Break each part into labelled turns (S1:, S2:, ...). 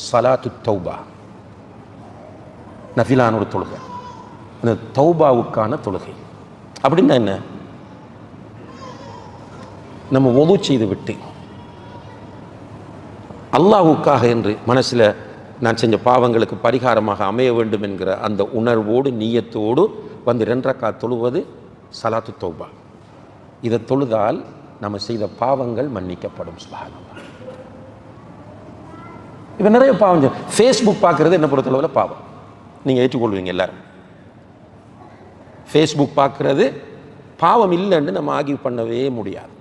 S1: சலாத்து தௌபா, நஃபிலான ஒரு தொழுகை, அந்த தௌபாவுக்கான தொழுகை. அப்படின்னா என்ன? நம்ம ஒது செய்து விட்டு அல்லாஹ்வுக்காக என்று மனசில் நான் செஞ்ச பாவங்களுக்கு பரிகாரமாக அமைய வேண்டும் என்கிற அந்த உணர்வோடு நீயத்தோடு வந்து 2 ரக்காத் தொழுவது சலாத்து தௌபா. இதை தொழுதால் நம்ம செய்த பாவங்கள் மன்னிக்கப்படும். சுப்ஹானல்லாஹ். இப்போ நிறைய பாவம். ஃபேஸ்புக் பார்க்குறது என்ன பொறுத்தளவில் பாவம், நீங்கள் ஏற்றுக்கொள்வீங்க எல்லாரும். ஃபேஸ்புக் பார்க்குறது பாவம் இல்லைன்னு நம்ம ஆர்கியூ பண்ணவே முடியாது.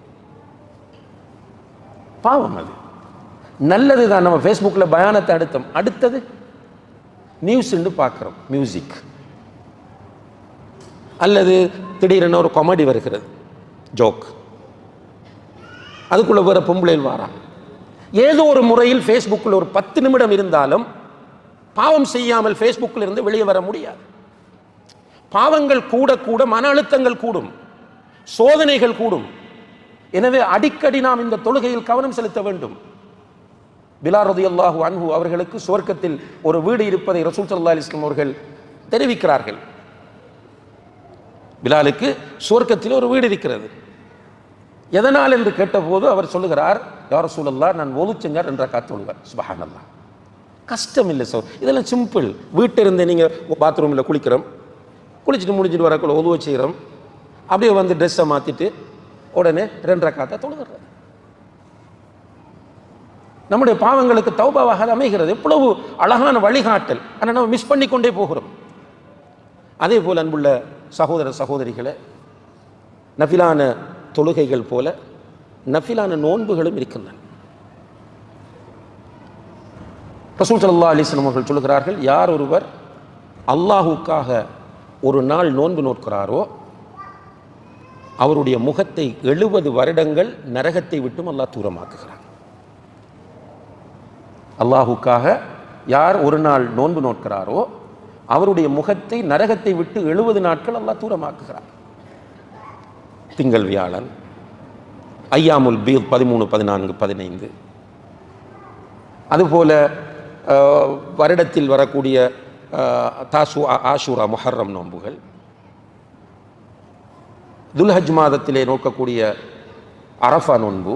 S1: பாவம் அது, நல்லது தான். நம்ம ஃபேஸ்புக்கில் பயானத்தை அடுத்தது நியூஸ்ன்னு பார்க்குறோம், மியூசிக், அல்லது திடீரென ஒரு காமெடி வருகிறது, ஜோக், அதுக்குள்ளே வேறு பொம்பளையில் வாராங்க. ஏதோ ஒரு முறையில் ஃபேஸ்புக்கில் ஒரு 10 நிமிடம் இருந்தாலும் பாவம் செய்யாமல் ஃபேஸ்புக்கில் இருந்து வெளியே வர முடியாது. பாவங்கள் கூட கூட மன அழுத்தங்கள் கூடும், சோதனைகள் கூடும். எனவே அடிக்கடி நாம் இந்த தொழுகையில் கவனம் செலுத்த வேண்டும். பிலால் ரலியல்லாஹு அன்ஹு அவர்களுக்கு சுவர்க்கத்தில் ஒரு வீடு இருப்பதை ரசூல் ஸல்லல்லாஹு அலைஹி வஸல்லம் அவர்கள் தெரிவிக்கிறார்கள். பிலாலுக்கு சுவர்க்கத்தில் ஒரு வீடு இருக்கிறது. எதனால் என்று கேட்டபோது அவர் சொல்லுகிறார், யா ரசூலல்லாஹ், நான் ஒது செஞ்சார் 2 ரக்காத் தொழுவேன். சுப்ஹானல்லாஹ். கஷ்டம் இல்லை சார், இதெல்லாம் சிம்பிள். வீட்டில் இருந்து நீங்கள் பாத்ரூமில் குளிக்கிறோம், குளிச்சுட்டு முடிஞ்சிட்டு வரக்குள்ள ஒதுவை செய்கிறோம், அப்படியே வந்து ட்ரெஸ்ஸை மாற்றிட்டு உடனே 2 ரக்காத்தை தொழுகிறது. நம்முடைய பாவங்களுக்கு தௌபாவாக அமைகிறது. எவ்வளவு அழகான வழிகாட்டல். ஆனால் நம்ம மிஸ் பண்ணி கொண்டே போகிறோம். அதே போல் அன்புள்ள சகோதர சகோதரிகளை, நஃபிலான தொழுகைகள் போல நஃபிலான நோன்புகளும் இருக்கின்றன. ரசூல் ஸல்லல்லாஹு அலைஹி வஸல்லம் அவர்கள் சொல்கிறார்கள், யார் ஒருவர் அல்லாஹுக்காக ஒரு நாள் நோன்பு நோக்கிறாரோ அவருடைய முகத்தை 70 வருடங்கள் நரகத்தை விட்டும் அல்லாஹ் தூரமாக்குகிறார். அல்லாஹுக்காக யார் ஒரு நாள் நோன்பு நோக்கிறாரோ அவருடைய முகத்தை நரகத்தை விட்டு 70 நாட்கள் அல்லாஹ் தூரமாக்குகிறார். திங்கள், வியாழன், ஐயாமுல் பீத் 13, 14, 15, அதுபோல வருடத்தில் வரக்கூடிய தாசு, ஆஷூரா, முஹர்ரம் நோன்புகள், துல்ஹஜ் மாதத்திலே நோக்கக்கூடிய அரஃபா நோன்பு,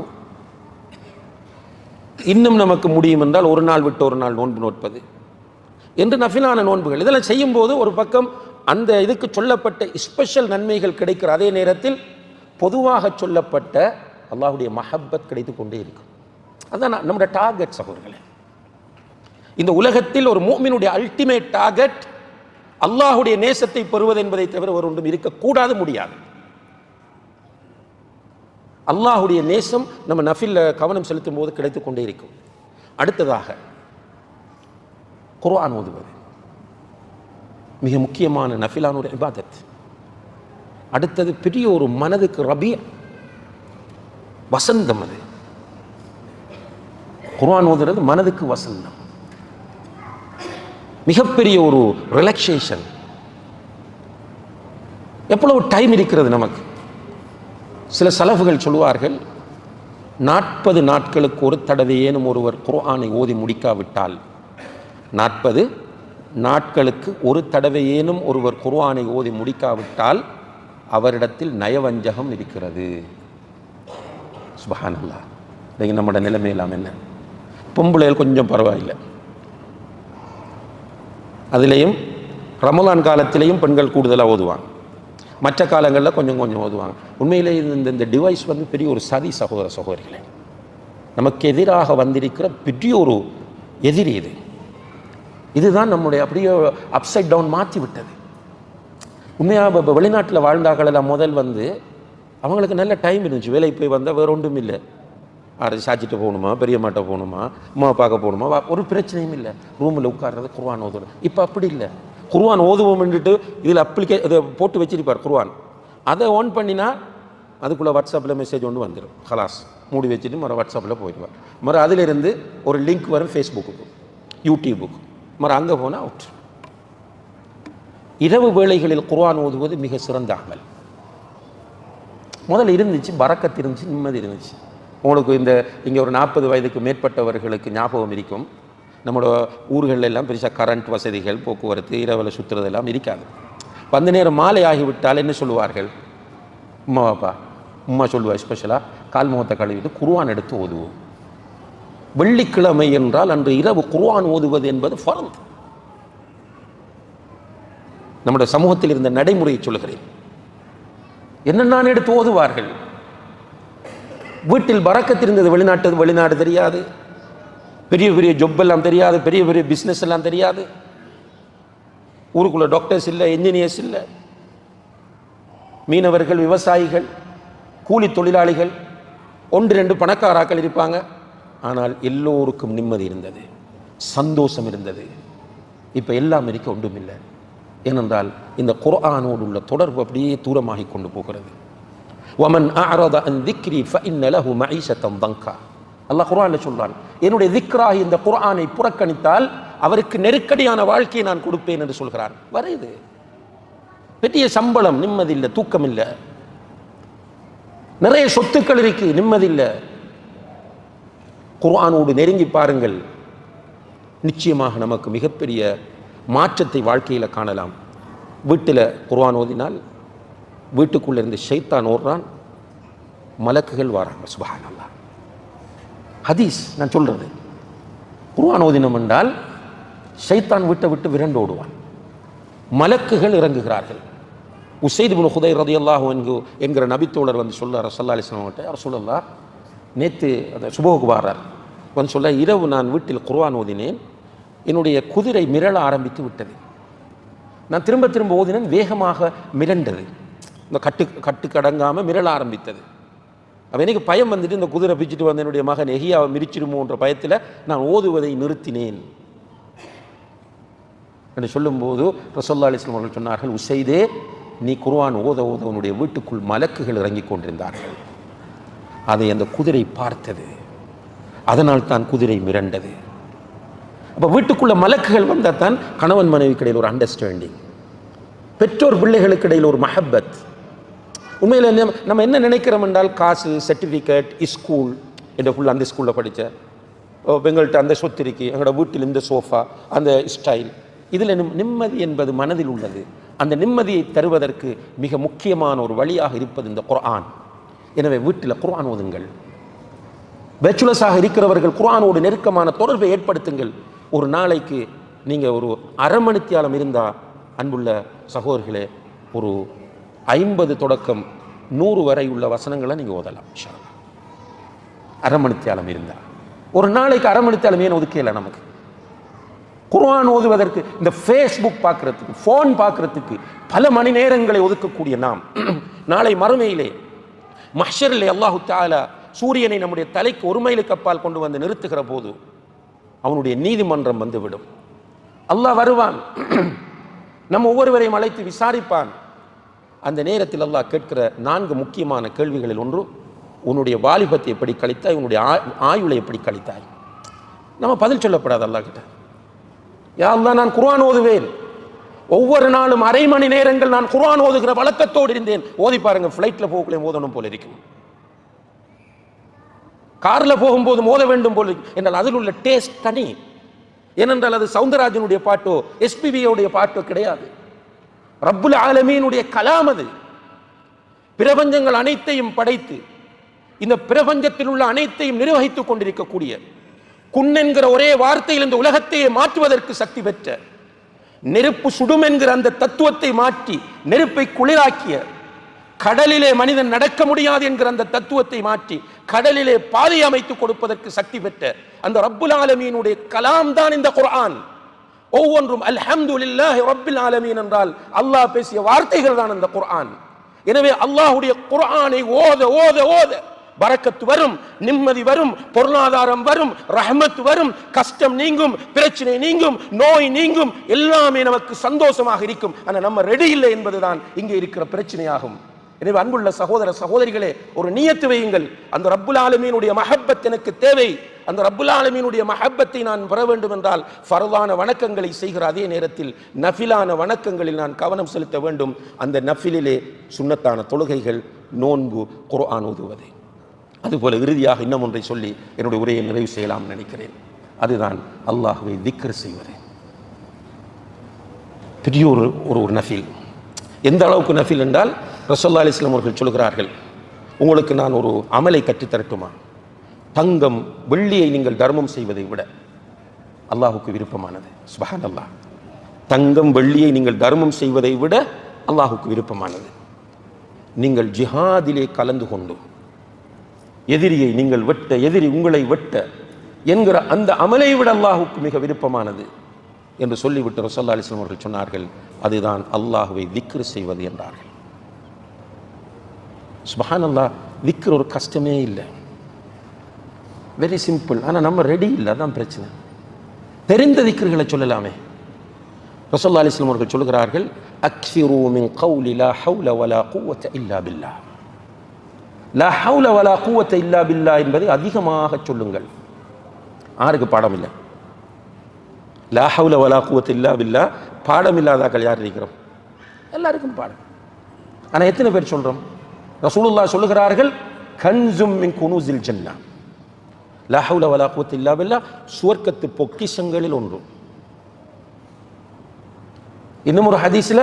S1: இன்னும் நமக்கு முடியும் என்றால் ஒரு நாள் விட்டு ஒரு நாள் நோன்பு நோட்பது என்று நஃபிலான நோன்புகள். இதெல்லாம் செய்யும் போது ஒரு பக்கம் அந்த இதுக்கு சொல்லப்பட்ட ஸ்பெஷல் நன்மைகள் கிடைக்கிற அதே நேரத்தில் பொதுவாக சொல்லப்பட்ட அல்லாஹ்வுடைய மஹப்பத் கிடைத்து கொண்டே இருக்கும். அதுதான் நம்முடைய டார்கெட் சகோதரர்களே. இந்த உலகத்தில் ஒரு முஃமினுடைய அல்டிமேட் டார்கெட் அல்லாஹ்வுடைய நேசத்தை பெறுவது என்பதை தவிர ஒரு ஒன்றும் இருக்கக்கூடாது, முடியாது. அல்லாஹ்வுடைய நேசம் நம்ம நஃபில் கவனம் செலுத்தும் போது கிடைத்துக் கொண்டே இருக்கும். அடுத்ததாக குர்ஆன் ஓதுவது மிக முக்கியமான நஃபிலான ஒரு இபாதத். அடுத்தது பெரிய ஒரு மனதுக்கு ரபீ, வசந்தம். அது குர்ஆன் ஓதுறது மனதுக்கு வசந்தம், மிகப்பெரிய ஒரு ரிலாக்ஸேஷன். எவ்வளவு டைம் இருக்கிறது நமக்கு. சில சலஃபுகள் சொல்லுவார்கள், 40 நாட்களுக்கு ஒரு தடவை ஏனும் ஒருவர் குர்ஆனை ஓதி முடிக்காவிட்டால், 40 நாட்களுக்கு ஒரு தடவை ஏனும் ஒருவர் குர்ஆனை ஓதி முடிக்காவிட்டால் அவரிடத்தில் நயவஞ்சகம் இருக்கிறது. சுப்ஹானல்லாஹ். இன்னைக்கு நம்மளோட நிலைமை எல்லாம் என்ன? பொம்பளைகள் கொஞ்சம் பரவாயில்லை, அதுலேயும் ரமலான் காலத்திலேயும் பெண்கள் கூடுதலாக ஓதுவாங்க, மற்ற காலங்களில் கொஞ்சம் கொஞ்சம் ஓதுவாங்க. உண்மையிலே இந்த டிவைஸ் வந்து பெரிய ஒரு சதி சகோதர சகோதரிகளே. நமக்கு எதிராக வந்திருக்கிற பெரிய ஒரு எதிரி இது. இதுதான் நம்முடைய அப்படியே அப்சைட் டவுன் மாற்றி விட்டது. உண்மையாக இப்போ வெளிநாட்டில் வாழ்ந்தார்கள் எல்லாம் முதல் வந்து அவங்களுக்கு நல்ல டைம் இருந்துச்சு. வேலைக்கு போய் வந்தால் வேறு ஒன்றும் இல்லை, சாச்சிட்டு போகணுமா, பெரிய மாட்டை போகணுமா, அம்மாவை பார்க்க போகணுமா, ஒரு பிரச்சனையும் இல்லை, ரூமில் உட்கார்றது குர்ஆன் ஓதணும். இப்போ அப்படி இல்லை. குர்ஆன் ஓதுவோம்னுட்டு இதில் இதை போட்டு வச்சிருப்பார் குர்ஆன். அதை ஆன் பண்ணினா அதுக்குள்ளே வாட்ஸ்அப்பில் மெசேஜ் ஒன்று வந்துடும். ஹலாஸ் மூடி வச்சுட்டு மறு வாட்ஸ்அப்பில் போயிடுவார். மறு அதிலிருந்து ஒரு லிங்க் வரும் ஃபேஸ்புக்கு, யூடியூபுக்கு, மறு அங்கே போனால் அவுட். இரவு வேளைகளில் குர்ஆன் ஓதுவது மிக சிறந்த அமல். முதல்ல இருந்துச்சு, பரக்கத்து இருந்துச்சு, நிம்மதி இருந்துச்சு. உங்களுக்கு இங்கே ஒரு 40 வயதுக்கு மேற்பட்டவர்களுக்கு ஞாபகம் இருக்கும், நம்மளோட ஊர்களில் எல்லாம் பெருசாக கரண்ட் வசதிகள், போக்குவரத்து, இரவில் சுற்றுறதெல்லாம் இருக்காது. அந்த நேரம் மாலை ஆகிவிட்டால் என்ன சொல்லுவார்கள்? உம்மா பாப்பா உம்மா சொல்லுவா ஸ்பெஷலாக கால் முகத்தை கழுவிட்டு குர்ஆன் எடுத்து ஓதுவோம். வெள்ளிக்கிழமை என்றால் அன்று இரவு குர்ஆன் ஓதுவது என்பது ஃபர்த். நம்முடைய சமூகத்தில் இருந்த நடைமுறையை சொல்லுகிறேன். என்ன எடுத்து ஓதுவார்கள். வீட்டில் பரக்கத்து இருந்தது. வெளிநாடு தெரியாது, பெரிய பெரிய ஜொப் எல்லாம் தெரியாது, பெரிய பெரிய பிஸ்னஸ் எல்லாம் தெரியாது. ஊருக்குள்ள டாக்டர்ஸ் இல்லை, என்ஜினியர்ஸ் இல்லை, மீனவர்கள், விவசாயிகள், கூலி தொழிலாளிகள், 1-2 பணக்காராக்கள் இருப்பாங்க. ஆனால் எல்லோருக்கும் நிம்மதி இருந்தது, சந்தோஷம் இருந்தது. இப்போ எல்லாம் இருக்க ஒன்றும் இல்லை. ஏனென்றால் இந்த குர்ஆனோடு உள்ள தொடர்பு அப்படியே தூரமாகி கொண்டு போகிறது. வமன் அஅரத அன் திக்ரி ஃபஇன்ன லஹு மஈஷத்தன் தங்கா. அல்லாஹ் குர்ஆன்ல சொல்றான், என்னுடைய திக்ராகி இந்த குர்ஆனை புறக்கணித்தால் அவருக்கு நெருக்கடியான வாழ்க்கையை நான் கொடுப்பேன் என்று சொல்கிறான். வருது பெரிய சம்பளம், நிம்மதி இல்லை, தூக்கம் இல்லை. நிறைய சொத்துக்கள் இருக்கு, நிம்மதி இல்லை. குர்ஆனோடு நெருங்கி பாருங்கள், நிச்சயமாக நமக்கு மிகப்பெரிய மாற்றத்தை வாழ்க்கையில் காணலாம். வீட்டில் குர்ஆன் ஓதினால் வீட்டுக்குள்ளே இருந்து ஷைத்தான் ஓடுறான், மலக்குகள் வராங்க. சுப்ஹானல்லாஹ். ஹதீஸ் நான் சொல்றது. குர்ஆன் ஓதினம் என்றால் ஷைத்தான் வீட்டை விட்டு விரண்டு ஓடுவான், மலக்குகள் இறங்குகிறார்கள். உசைத் இப்னு ஹுதைர் ரலியல்லாஹு அன்ஹு என்கிற நபித்தோழர் வந்து சொல்றார் ஸல்லல்லாஹு அலைஹி வஸல்லம் கிட்ட, ரசூலுல்லாஹ் நேற்று அந்த சுபஹுக்கு வர்றார் வந்து சொல்ல, இரவு நான் வீட்டில் குர்ஆன் ஓதினேன், என்னுடைய குதிரை மிரள ஆரம்பித்து விட்டது. நான் திரும்ப திரும்ப ஓதினேன், வேகமாக மிரண்டது, இந்த கட்டுக்கடங்காமல் மிரள ஆரம்பித்தது. அப்போ எனக்கு பயம் வந்துட்டு இந்த குதிரை பிச்சுட்டு வந்த என்னுடைய மகன் எஹியாவை மிரிச்சிடுமோன்ற பயத்தில் நான் ஓதுவதை நிறுத்தினேன் என்று சொல்லும்போது ரசூலுல்லாஹி அலைஹி வஸல்லம் அவர்கள் சொன்னார்கள், உசைதே நீ குர்ஆன் ஓத ஓத உன்னுடைய வீட்டுக்குள் மலக்குகள் இறங்கி கொண்டிருந்தார்கள். அதை அந்த குதிரை பார்த்தது, அதனால் தான் குதிரை மிரண்டது. அப்போ வீட்டுக்குள்ள மலக்குகள் வந்தால் தான் கணவன் மனைவிக்கு இடையில் ஒரு அண்டர்ஸ்டாண்டிங், பெற்றோர் பிள்ளைகளுக்கு இடையில் ஒரு மஹப்பத். உண்மையில் நம்ம என்ன நினைக்கிறோம் என்றால், காசு, சர்டிஃபிகேட், ஸ்கூல், என்ற ஃபுல் அந்த ஸ்கூலில் படித்த, எங்கள்கிட்ட அந்த சொத்து இருக்கு, எங்களோட வீட்டில் இந்த சோஃபா, அந்த ஸ்டைல், இதில் நிம்மதி என்பது மனதில் உள்ளது. அந்த நிம்மதியை தருவதற்கு மிக முக்கியமான ஒரு வழியாக இருப்பது இந்த குர்ஆன். எனவே வீட்டில் குர்ஆன் ஓதுங்கள். பேச்சுலர்ஸாக இருக்கிறவர்கள் குர்ஆனோடு நெருக்கமான தொடர்பை ஏற்படுத்துங்கள். ஒரு நாளைக்கு நீங்கள் ஒரு அரை மணித்தியாலம் இருந்தால், அன்புள்ள சகோதரர்களே, ஒரு 50 தொடக்கம் 100 வரை உள்ள வசனங்களை நீங்கள் ஓதலாம். அரை மணித்தியாலம் இருந்தால், ஒரு நாளைக்கு அரை மணித்தியாலம் ஏன் ஒதுக்கல? நமக்கு குர்ஆன் ஓதுவதற்கு, இந்த ஃபேஸ்புக் பார்க்கறதுக்கு, ஃபோன் பார்க்கறதுக்கு பல மணி நேரங்களை ஒதுக்கக்கூடிய நாம், நாளை மறுமையிலே மஹ்ஷரிலே அல்லாஹு தஆலா சூரியனை நம்முடைய தலைக்கு 1 மைலுக்கு அப்பால் கொண்டு வந்து நிறுத்துகிற போது அவனுடைய நீதிமன்றம் வந்துவிடும். அல்லாஹ் வருவான், நம்ம ஒவ்வொருவரையும் அழைத்து விசாரிப்பான். அந்த நேரத்தில் அல்லாஹ் கேட்கிற 4 முக்கியமான கேள்விகளில் ஒன்று, உன்னுடைய வாலிபத்தை எப்படி கழித்தாய், உன்னுடைய ஆயுளை எப்படி கழித்தாய். நம்ம பதில் சொல்லப்படாது அல்லாஹ் கிட்ட. யா அல்லாஹ், நான் குர்ஆன் ஓதுவேன், ஒவ்வொரு நாளும் அரை மணி நேரங்கள் நான் குர்ஆன் ஓதுகிற வழக்கத்தோடு இருந்தேன். ஓதி பாருங்க, ஃப்ளைட்டில் போகக்குள்ளே ஓதணும் போல இருக்கும், காரில் போகும்போது மோத வேண்டும் போல என்றால் அதில் உள்ள டேஸ்ட் தனி. ஏனென்றால் அது சவுந்தரராஜனுடைய பாட்டோ எஸ்பிபியோடைய பாட்டோ கிடையாது, ரப்புல் ஆலமீனுடைய கலாம். அது பிரபஞ்சங்கள் அனைத்தையும் படைத்து இந்த பிரபஞ்சத்தில் உள்ள அனைத்தையும் நிர்வகித்துக் கொண்டிருக்கக்கூடிய, குன் என்கிற ஒரே வார்த்தையில் இந்த உலகத்தையே மாற்றுவதற்கு சக்தி பெற்ற, நெருப்பு சுடும் என்கிற அந்த தத்துவத்தை மாற்றி நெருப்பை குளிராக்கிய, கடலிலே மனிதன் நடக்க முடியாது என்கிற அந்த தத்துவத்தை மாற்றி கடலிலே பாதை அமைத்து கொடுப்பதற்கு சக்தி பெற்ற அந்த ரப்புல் ஆலமீனுடைய கலாம் தான் இந்த குர்ஆன். ஒவ்வொன்றும் அல்ஹம்துலில்லாஹி ரப்பில் ஆலமீன் என்றால் அல்லாஹ் பேசிய வார்த்தைகள் தான் அந்த குர்ஆன். எனவே அல்லாஹ்வுடைய குர்ஆனை ஓத ஓத ஓத பரக்கத்து வரும், நிம்மதி வரும், பொருளாதாரம் வரும், ரஹ்மத் வரும், கஷ்டம் நீங்கும், பிரச்சனை நீங்கும், நோய் நீங்கும், எல்லாமே நமக்கு சந்தோஷமாக இருக்கும். ஆனால் நம்ம ரெடி இல்லை என்பதுதான் இங்கே இருக்கிற பிரச்சனையாகும். எனவே அன்புள்ள சகோதர சகோதரிகளே, ஒரு நியத்து வையுங்கள், அந்த ரப்புல் ஆலமீனுடைய மஹப்பத் எனக்கு தேவை. அந்த ரப்புல் ஆலமீனுடைய மஹப்பத்தை நான் பெற வேண்டும் என்றால் ஃபர்தான வணக்கங்களை செய்கிற அதே நேரத்தில் நஃபிலான வணக்கங்களில் நான் கவனம் செலுத்த வேண்டும். அந்த நஃபிலிலே சுன்னத்தான தொழுகைகள், நோன்பு, குர்ஆன் ஓதுவது. அதுபோல இறுதியாக இன்னும் ஒன்றை சொல்லி என்னுடைய உரையை நிறைவு செய்யலாம் நினைக்கிறேன். அதுதான் அல்லாஹ்வை திக்ர் செய்வது. பெரிய ஒரு நஃபில். எந்த அளவுக்கு நஃபில் என்றால் ரசூலுல்லாஹி அலைஹி வஸல்லம் அவர்கள் சொல்கிறார்கள், உங்களுக்கு நான் ஒரு அமலை கற்றுத்தரட்டுமா? தங்கம் வெள்ளியை நீங்கள் தர்மம் செய்வதை விட அல்லாஹுக்கு விருப்பமானது. சுப்ஹானல்லாஹ். தங்கம் வெள்ளியை நீங்கள் தர்மம் செய்வதை விட அல்லாஹுக்கு விருப்பமானது. நீங்கள் ஜிஹாதிலே கலந்து கொண்டு எதிரியை நீங்கள் வெட்ட, எதிரி உங்களை வெட்ட என்கிற அந்த அமலை விட அல்லாஹுக்கு மிக விருப்பமானது என்று சொல்லிவிட்டு ரசூலுல்லாஹி அலைஹி வஸல்லம் அவர்கள் சொன்னார்கள், அதுதான் அல்லாஹுவை திக்ர் செய்வது என்றார்கள். சுப்ஹானல்லாஹ். திக்ர் ஒரு கஷ்டமே இல்லை, வெரி சிம்பிள். ஆனால் நம்ம ரெடி இல்லை, அதான் பிரச்சனை. தெரிந்த திக்ர்களை சொல்லலாமே. ரசூலுல்லாஹி அலைஹி வஸல்லம் அவர்கள் சொல்கிறார்கள், அக்ஸிரு மின் கௌலி லா ஹவுல வலா குவத்த இல்லா பில்லாஹ். லா ஹவுல வலா குவத்த இல்லா பில்லாஹ் என்பதை அதிகமாக சொல்லுங்கள். யாருக்கு பாடம் இல்லை? லா ஹவுல வலா குவத்த இல்லா பில்லாஹ் பாடம் இல்லாதாக்கள் யார் இருக்கிறோம்? எல்லாருக்கும் பாடம். ஆனால் எத்தனை பேர் சொல்கிறோம்? ரசூலுல்லாஹ் சொல்லுகிறார்கள், கன்ஸும் மின் குனூஸில் ஜன்னah. லா ஹவுல வலா குவத்த இல்லா பில்லாஹ் சுவர்க்கத்து பொக்கிஷங்களில் ஒன்று. இன்னும் ஒரு ஹதீஸ்ல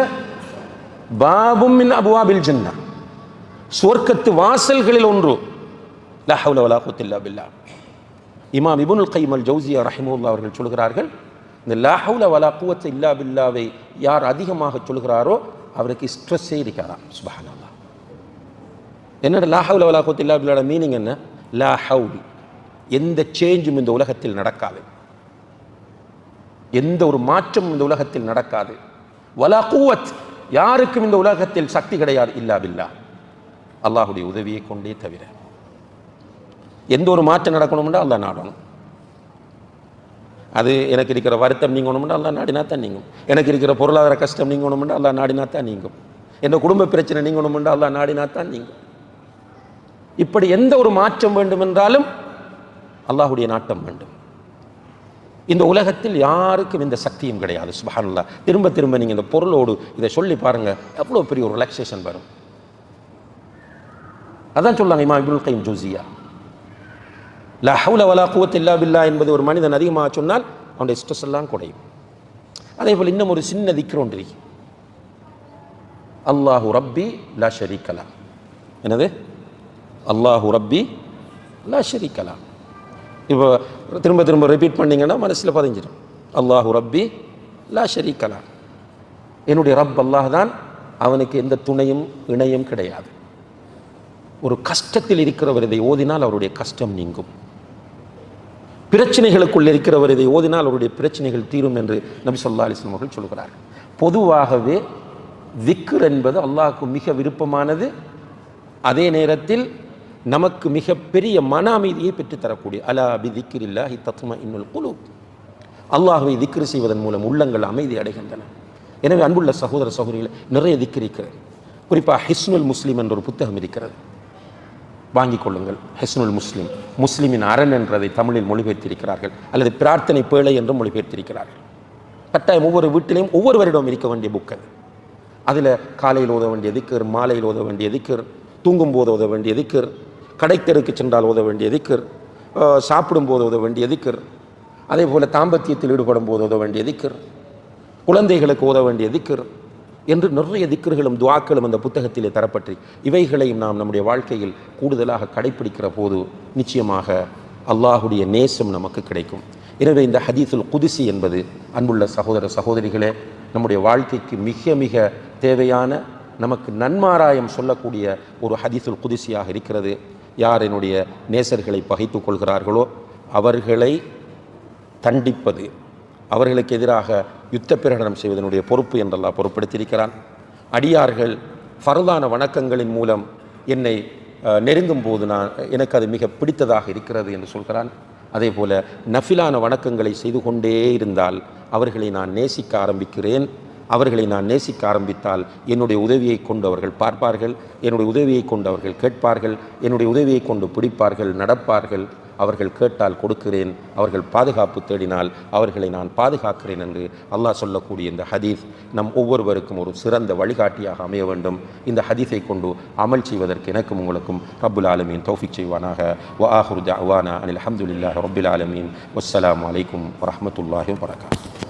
S1: பாபும் மின் அபுவாபில் ஜன்னah, சுவர்க்கத்து வாசல்களில் ஒன்று. லா ஹவுல வலா குவத்த இல்லா பில்லாஹ். இமாம் இப்னுல் கய்யிம் அல் ஜௌஸிய்யா ரஹிமஹுல்லாஹ் அவர்கள் சொல்கிறார்கள், இந்த லா ஹவுல வலா குவத்த இல்லா பில்லாவை யார் அதிகமாக சொல்கிறாரோ அவருக்கு ஸ்ட்ரெஸ்ஸே இருக்காராம். சுப்ஹானல்லாஹ். என்னோட லா ஹவுல வலா குவத்த இல்லா பில்லாஹ் மீனிங் என்ன? லா ஹவுல், எந்த சேஞ்சும் இந்த உலகத்தில் நடக்காது, எந்த ஒரு மாற்றமும் இந்த உலகத்தில் நடக்காது. வலா குவத், யாருக்கும் இந்த உலகத்தில் சக்தி கிடையாது இல்லா பில்லாஹ், அல்லாஹுடைய உதவியை கொண்டே தவிர. எந்த ஒரு மாற்றம் நடக்கணும்னா அல்லாஹ் நாடணும். அது எனக்கு இருக்கிற வருத்தம் நீங்கணும்னா அல்லாஹ் நாடினா தான் நீங்கும். எனக்கு இருக்கிற பொருளாதார கஷ்டம் நீங்கணும்னா அல்லாஹ் நாடினா தான் நீங்கும். எந்த குடும்ப பிரச்சனை நீங்கணும்னா அல்லாஹ் நாடினா தான் நீங்கும். இப்படி எந்த ஒரு மாற்றம் வேண்டும் என்றாலும் அல்லாஹுடைய நாட்டம் வேண்டும். இந்த உலகத்தில் யாருக்கும் இந்த சக்தியும் கிடையாது. சுப்ஹானல்லாஹ். திரும்ப திரும்ப நீங்கள் இந்த பொருளோடு இதை சொல்லி பாருங்க, எவ்வளோ பெரிய ஒரு ரிலாக்ஸேஷன் வரும். அதான் சொல்லாங்க இமாம் இப்னுல் கய்யிம் ஜௌஸிய்யா, லா ஹவுல வலா குவத்த இல்லா பில்லாஹ் என்பது ஒரு மனிதன் அதிகமாக சொன்னால் அவனுடைய ஸ்ட்ரெஸ் எல்லாம் குறையும். அதே போல் இன்னும் ஒரு சின்ன திக்ர் ஒன்று, அல்லாஹு ரப்பி லா ஷரீக லஹ். என்னது? அல்லாஹு ரப்பி லா ஷரீக லஹ். இப்போ திரும்ப திரும்ப ரிப்பீட் பண்ணிங்கன்னா மனசில் பதிஞ்சிடும். அல்லாஹு ரப்பி லா ஷரீக லஹ். என்னுடைய ரப் அல்லாஹ் தான், அவனுக்கு எந்த துணையும் இணையும் கிடையாது. ஒரு கஷ்டத்தில் இருக்கிறவர் இதை ஓதினால் அவருடைய கஷ்டம் நீங்கும். பிரச்சனைகளுக்குள் இருக்கிறவர் இதை ஓதினால் அவருடைய பிரச்சனைகள் தீரும் என்று நபி ஸல்லல்லாஹு அலைஹி வஸல்லம் அவர்கள் சொல்கிறார்கள். பொதுவாகவே திக்ர் என்பது அல்லாஹ்வுக்கு மிக விருப்பமானது, அதே நேரத்தில் நமக்கு மிக பெரிய மன அமைதியை பெற்றுத்தரக்கூடிய. அலா பி திக்ரில்லாஹி தத்மஇன்னுல் குலூப். அல்லாஹ்வை திக்ர் செய்வதன் மூலம் உள்ளங்கள் அமைதி அடைகின்றன. எனவே அன்புள்ள சகோதர சகோதரிகளை, நிறைய திக்ர் இருக்கிறது. குறிப்பாக ஹிஸ்னுல் முஸ்லிம் என்ற ஒரு புத்தகம் இருக்கிறது, வாங்கிக் கொள்ளுங்கள். ஹிஸ்னுல் முஸ்லிம், முஸ்லிமின் அரண் என்றதை தமிழில் மொழிபெயர்த்திருக்கிறார்கள், அல்லது பிரார்த்தனை பேழை என்றும் மொழிபெயர்த்திருக்கிறார்கள். கட்டாயம் ஒவ்வொரு வீட்டிலையும் ஒவ்வொருவரிடம் இருக்க வேண்டிய புக் அது. அதில் காலையில் ஓத வேண்டிய திக்ர், மாலையில் ஓத வேண்டிய திக்ர், தூங்கும் போது ஓத வேண்டிய திக்ர், கடைத்தெருக்கு சென்றால் ஓத வேண்டிய திக்ர், சாப்பிடும் போது ஓத வேண்டிய திக்ர், அதே போல் தாம்பத்தியத்தில் ஈடுபடும் போது ஓத வேண்டிய திக்ர், குழந்தைகளுக்கு ஓத வேண்டிய திக்ர் என்று நிறைய திக்ர்களும் துஆக்களும் அந்த புத்தகத்திலே தரப்பட்டு, இவைகளையும் நாம் நம்முடைய வாழ்க்கையில் கூடுதலாக கடைப்பிடிக்கிற போது நிச்சயமாக அல்லாஹுடைய நேசம் நமக்கு கிடைக்கும். எனவே இந்த ஹதீஸுல் குதுசி என்பது அன்புள்ள சகோதர சகோதரிகளே, நம்முடைய வாழ்க்கைக்கு மிக மிக தேவையான, நமக்கு நன்மாராயம் சொல்லக்கூடிய ஒரு ஹதீஸுல் குதுசியாக இருக்கிறது. யார் என்னுடைய நேசர்களை பகைத்து கொள்கிறார்களோ அவர்களை தண்டிப்பது, அவர்களுக்கு எதிராக யுத்த பிரகடனம் செய்வதனுடைய பொறுப்பு என்றெல்லாம் பொறுப்படுத்தியிருக்கிறான். அடியார்கள் ஃபர்தான வணக்கங்களின் மூலம் என்னை நெருங்கும் போது எனக்கு அது மிக பிடித்ததாக இருக்கிறது என்று சொல்கிறான். அதே போல் நஃபிலான வணக்கங்களை செய்து கொண்டே இருந்தால் அவர்களை நான் நேசிக்க ஆரம்பிக்கிறேன். அவர்களை நான் நேசிக்க ஆரம்பித்தால் என்னுடைய உதவியை கொண்டு அவர்கள் பார்ப்பார்கள், என்னுடைய உதவியை கொண்டு அவர்கள் கேட்பார்கள், என்னுடைய உதவியை கொண்டு பிடிப்பார்கள், நடப்பார்கள். அவர்கள் கேட்டால் கொடுக்கிறேன், அவர்கள் பாதுகாப்பு தேடினால் அவர்களை நான் பாதுகாக்கிறேன் என்று அல்லாஹ் சொல்லக்கூடிய இந்த ஹதீஸ் நம் ஒவ்வொருவருக்கும் ஒரு சிறந்த வழிகாட்டியாக அமைய வேண்டும். இந்த ஹதீஸை கொண்டு அமல் செய்வதற்கு எனக்கும் உங்களுக்கும் ரப்புல் ஆலமீன் தௌஃபீக் செய்வானாக. வ ஆஹிரு தஅவானா அனில் ஹம்துலில்லாஹி ரப்பில் ஆலமீன். வஸ்ஸலாமு அலைக்கும் வரஹ்மத்துல்லாஹி வபரகாத்துஹு.